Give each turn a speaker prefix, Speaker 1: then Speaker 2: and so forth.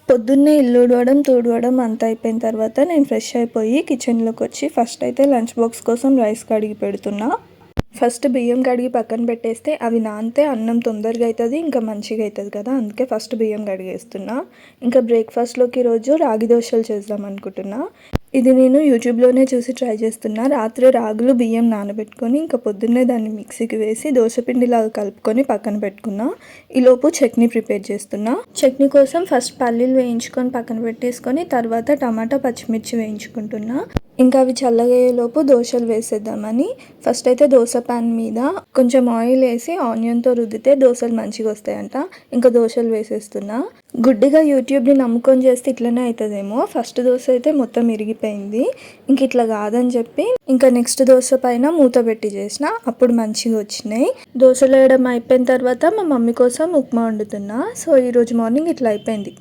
Speaker 1: పొద్దున్నే ఇల్లు ఊడవడం, తుడవడం అంతా అయిపోయిన తర్వాత నేను ఫ్రెష్ అయిపోయి కిచెన్లోకి వచ్చి ఫస్ట్ అయితే లంచ్ బాక్స్ కోసం రైస్ కడిగి పెడుతున్నా. ఫస్ట్ బియ్యం కడిగి పక్కన పెట్టేస్తే అవి నానితే అన్నం తొందరగా అవుతుంది, ఇంకా మంచిగా అవుతుంది కదా, అందుకే ఫస్ట్ బియ్యం కడిగేస్తున్నా. ఇంకా బ్రేక్ఫాస్ట్లోకి ఈరోజు రాగి దోశలు చేద్దాం అనుకుంటున్నా. ఇది నేను యూట్యూబ్లోనే చూసి ట్రై చేస్తున్నా. రాత్రి రాగులు బియ్యం నానబెట్టుకొని ఇంకా పొద్దున్నే దాన్ని మిక్సీకి వేసి దోశపిండిలాగా కలుపుకొని పక్కన పెట్టుకున్నా. ఈలోపు చట్నీ ప్రిపేర్ చేస్తున్నా. చట్నీ కోసం ఫస్ట్ పల్లీలు వేయించుకొని పక్కన పెట్టేసుకొని తర్వాత టమాటా పచ్చిమిర్చి వేయించుకుంటున్నా. ఇంకా అవి చల్లగయ్యేలోపు దోశలు వేసేద్దామని ఫస్ట్ అయితే దోశ ప్యాన్ మీద కొంచెం ఆయిల్ వేసి ఆనియన్తో రుద్దితే దోశలు మంచిగా వస్తాయంట. ఇంకా దోశలు వేసేస్తున్నా. గుడ్డిగా యూట్యూబ్ని నమ్ముకొని చేస్తే ఇట్లనే అవుతుందేమో. ఫస్ట్ దోశ అయితే మొత్తం ఇరిగిపోయింది. ఇంక ఇట్లా కాదని చెప్పి ఇంకా నెక్స్ట్ దోశ పైన మూత పెట్టి చేసిన, అప్పుడు మంచిగా వచ్చినాయి. దోశలు వేయడం అయిపోయిన తర్వాత మా మమ్మీ కోసం ఉప్మా వండుతున్నా. సో ఈరోజు మార్నింగ్ ఇట్లా అయిపోయింది.